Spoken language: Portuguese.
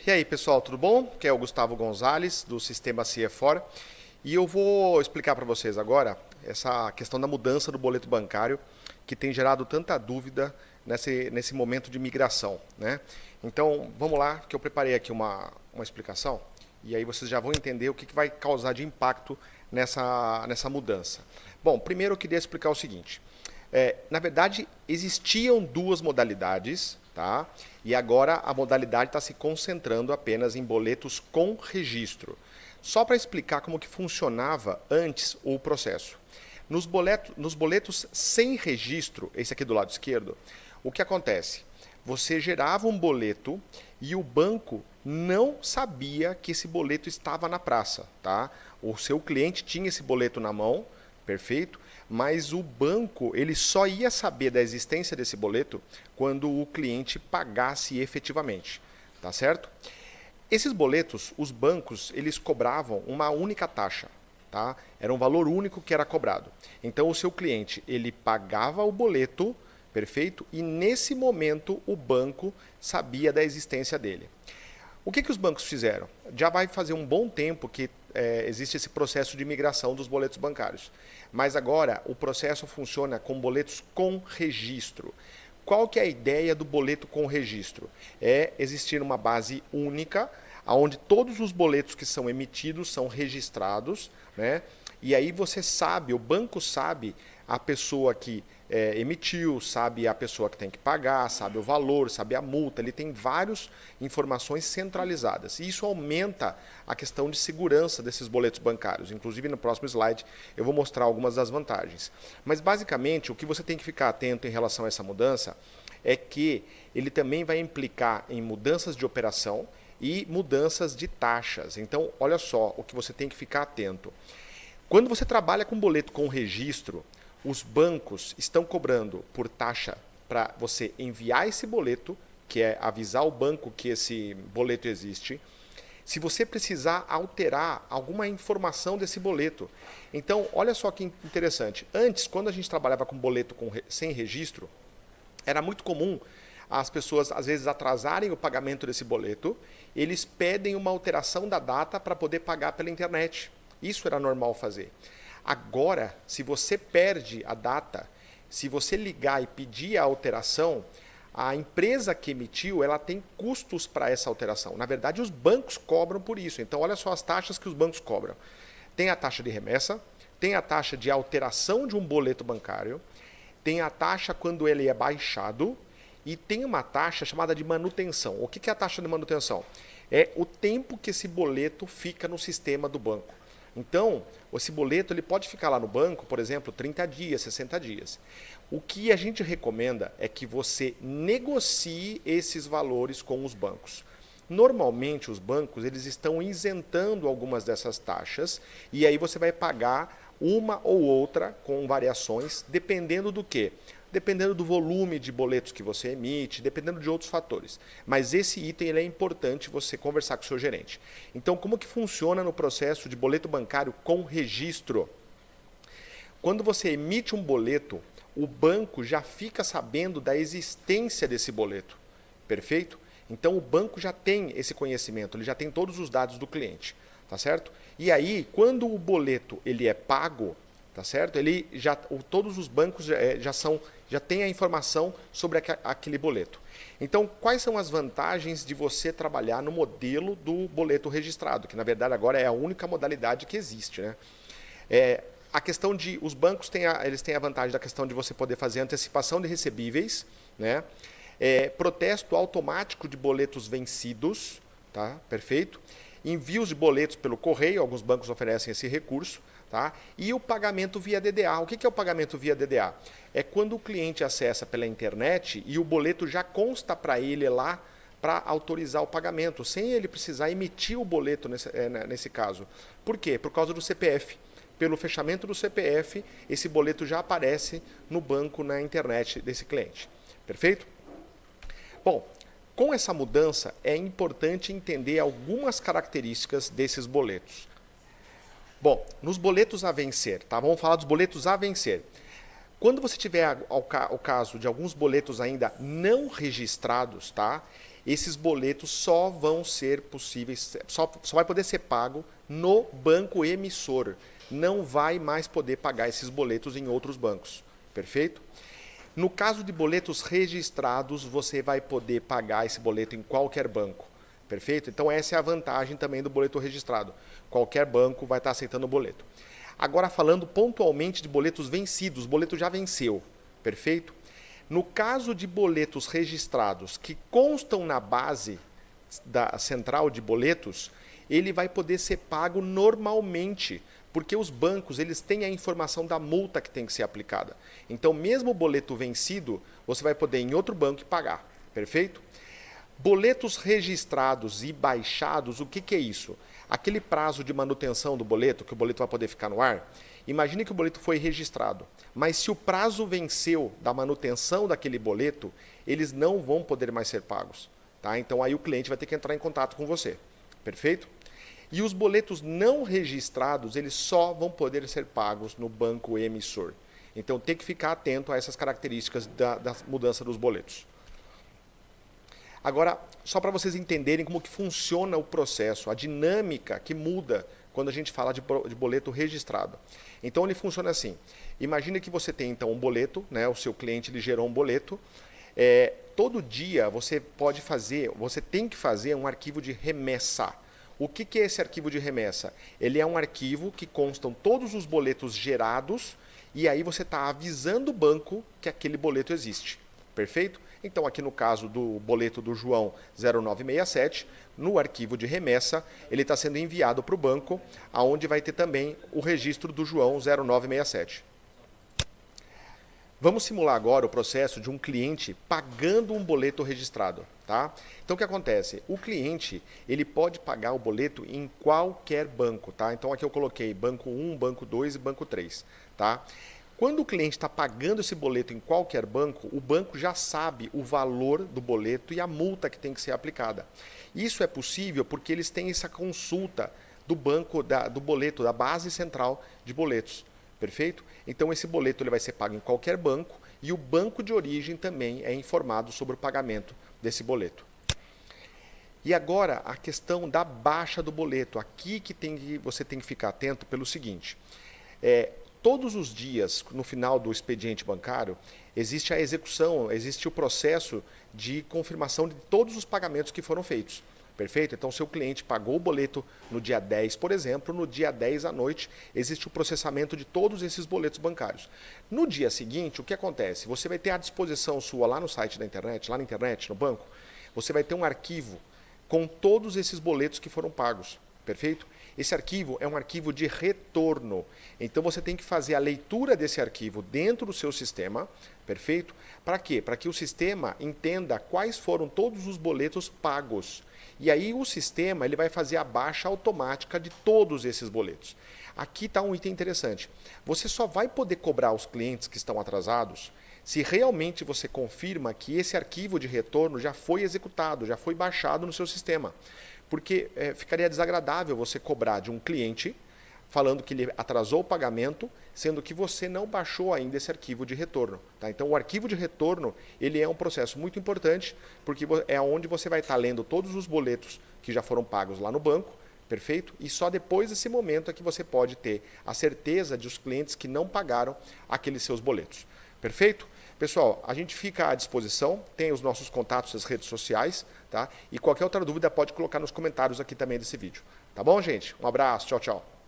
E aí, pessoal, tudo bom? Aqui é o Gustavo Gonzalez, do Sistema CIEFOR, e eu vou explicar para vocês agora essa questão da mudança do boleto bancário, que tem gerado tanta dúvida nesse momento de migração, né? Então, vamos lá, que eu preparei aqui uma explicação, e aí vocês já vão entender o que vai causar de impacto nessa mudança. Bom, primeiro eu queria explicar o seguinte. Na verdade, existiam duas modalidades, tá? E agora a modalidade está se concentrando apenas em boletos com registro. Só para explicar como que funcionava antes o processo. Nos boletos sem registro, esse aqui do lado esquerdo, o que acontece? Você gerava um boleto e o banco não sabia que esse boleto estava na praça, tá? O seu cliente tinha esse boleto na mão, perfeito? Mas o banco ele só ia saber da existência desse boleto quando o cliente pagasse efetivamente, tá certo? Esses boletos, os bancos, eles cobravam uma única taxa, tá? Era um valor único que era cobrado. Então o seu cliente, ele pagava o boleto, perfeito? E nesse momento o banco sabia da existência dele. O que os bancos fizeram? Já vai fazer um bom tempo que existe esse processo de migração dos boletos bancários. Mas agora o processo funciona com boletos com registro. Qual que é a ideia do boleto com registro? É existir uma base única, onde todos os boletos que são emitidos são registrados, né? E aí você sabe, o banco sabe a pessoa que emitiu, sabe a pessoa que tem que pagar, sabe o valor, sabe a multa, ele tem várias informações centralizadas. E isso aumenta a questão de segurança desses boletos bancários. Inclusive no próximo slide eu vou mostrar algumas das vantagens. Mas basicamente o que você tem que ficar atento em relação a essa mudança é que ele também vai implicar em mudanças de operação e mudanças de taxas. Então olha só o que você tem que ficar atento. Quando você trabalha com boleto com registro, os bancos estão cobrando por taxa para você enviar esse boleto, que é avisar o banco que esse boleto existe, se você precisar alterar alguma informação desse boleto. Então, olha só que interessante. Antes, quando a gente trabalhava com boleto sem registro, era muito comum as pessoas, às vezes, atrasarem o pagamento desse boleto, eles pedem uma alteração da data para poder pagar pela internet. Isso era normal fazer. Agora, se você perde a data, se você ligar e pedir a alteração, a empresa que emitiu, ela tem custos para essa alteração. Na verdade, os bancos cobram por isso. Então, olha só as taxas que os bancos cobram. Tem a taxa de remessa, tem a taxa de alteração de um boleto bancário, tem a taxa quando ele é baixado e tem uma taxa chamada de manutenção. O que é a taxa de manutenção? É o tempo que esse boleto fica no sistema do banco. Então, esse boleto ele pode ficar lá no banco, por exemplo, 30 dias, 60 dias. O que a gente recomenda é que você negocie esses valores com os bancos. Normalmente, os bancos eles estão isentando algumas dessas taxas e aí você vai pagar uma ou outra com variações, dependendo do quê? Dependendo do volume de boletos que você emite, dependendo de outros fatores. Mas esse item ele é importante você conversar com o seu gerente. Então, como que funciona no processo de boleto bancário com registro? Quando você emite um boleto, o banco já fica sabendo da existência desse boleto. Perfeito? Então, o banco já tem esse conhecimento, ele já tem todos os dados do cliente. Tá certo? E aí, quando o boleto ele é pago, tá certo? Todos os bancos já têm a informação sobre aquele boleto. Então, quais são as vantagens de você trabalhar no modelo do boleto registrado, que na verdade agora é a única modalidade que existe, né? A questão de os bancos eles têm a vantagem da questão de você poder fazer antecipação de recebíveis, né? Protesto automático de boletos vencidos, tá? Perfeito? Envios de boletos pelo correio, alguns bancos oferecem esse recurso, tá? E o pagamento via DDA. O que é o pagamento via DDA? É quando o cliente acessa pela internet e o boleto já consta para ele lá para autorizar o pagamento, sem ele precisar emitir o boleto nesse caso. Por quê? Por causa do CPF. Pelo fechamento do CPF, esse boleto já aparece no banco, na internet desse cliente. Perfeito? Bom, com essa mudança, é importante entender algumas características desses boletos. Bom, nos boletos a vencer, tá? Vamos falar dos boletos a vencer. Quando você tiver o caso de alguns boletos ainda não registrados, tá? esses boletos só vão ser possíveis, só vai poder ser pago no banco emissor. Não vai mais poder pagar esses boletos em outros bancos. Perfeito? No caso de boletos registrados, você vai poder pagar esse boleto em qualquer banco. Perfeito? Então essa é a vantagem também do boleto registrado. Qualquer banco vai estar aceitando o boleto. Agora falando pontualmente de boletos vencidos, o boleto já venceu. Perfeito? No caso de boletos registrados que constam na base da central de boletos, ele vai poder ser pago normalmente, porque os bancos eles têm a informação da multa que tem que ser aplicada. Então, mesmo o boleto vencido, você vai poder ir em outro banco e pagar. Perfeito? Boletos registrados e baixados, o que é isso? Aquele prazo de manutenção do boleto, que o boleto vai poder ficar no ar, imagine que o boleto foi registrado, mas se o prazo venceu da manutenção daquele boleto, eles não vão poder mais ser pagos. Tá? Então aí o cliente vai ter que entrar em contato com você. Perfeito? E os boletos não registrados, eles só vão poder ser pagos no banco emissor. Então tem que ficar atento a essas características da mudança dos boletos. Agora, só para vocês entenderem como que funciona o processo, a dinâmica que muda quando a gente fala de boleto registrado. Então ele funciona assim. Imagine que você tem então um boleto, né? O seu cliente ele gerou um boleto. Todo dia você tem que fazer um arquivo de remessa. O que é esse arquivo de remessa? Ele é um arquivo que constam todos os boletos gerados e aí você está avisando o banco que aquele boleto existe. Perfeito? Então, aqui no caso do boleto do João 0967, no arquivo de remessa, ele está sendo enviado para o banco, onde vai ter também o registro do João 0967. Vamos simular agora o processo de um cliente pagando um boleto registrado. Tá? Então, o que acontece? O cliente ele pode pagar o boleto em qualquer banco. Tá? Então, aqui eu coloquei banco 1, banco 2 e banco 3. Tá? Quando o cliente está pagando esse boleto em qualquer banco, o banco já sabe o valor do boleto e a multa que tem que ser aplicada. Isso é possível porque eles têm essa consulta do banco, do boleto, da base central de boletos. Perfeito? Então esse boleto ele vai ser pago em qualquer banco e o banco de origem também é informado sobre o pagamento desse boleto. E agora a questão da baixa do boleto. Aqui que você tem que ficar atento pelo seguinte. Todos os dias, no final do expediente bancário, existe a execução, existe o processo de confirmação de todos os pagamentos que foram feitos. Perfeito? Então, seu cliente pagou o boleto no dia 10, por exemplo, no dia 10 à noite, existe o processamento de todos esses boletos bancários. No dia seguinte, o que acontece? Você vai ter à disposição sua lá no site da internet, lá na internet, no banco, você vai ter um arquivo com todos esses boletos que foram pagos. Perfeito? Esse arquivo é um arquivo de retorno. Então você tem que fazer a leitura desse arquivo dentro do seu sistema, perfeito? Para quê? Para que o sistema entenda quais foram todos os boletos pagos. E aí o sistema ele vai fazer a baixa automática de todos esses boletos. Aqui está um item interessante. Você só vai poder cobrar os clientes que estão atrasados se realmente você confirma que esse arquivo de retorno já foi executado, já foi baixado no seu sistema. Porque ficaria desagradável você cobrar de um cliente falando que ele atrasou o pagamento, sendo que você não baixou ainda esse arquivo de retorno. Tá? Então, o arquivo de retorno ele é um processo muito importante, porque é onde você vai estar lendo todos os boletos que já foram pagos lá no banco, perfeito? E só depois desse momento é que você pode ter a certeza de os clientes que não pagaram aqueles seus boletos. Perfeito? Pessoal, a gente fica à disposição, tem os nossos contatos nas redes sociais, tá? E qualquer outra dúvida pode colocar nos comentários aqui também desse vídeo. Tá bom, gente? Um abraço, tchau, tchau.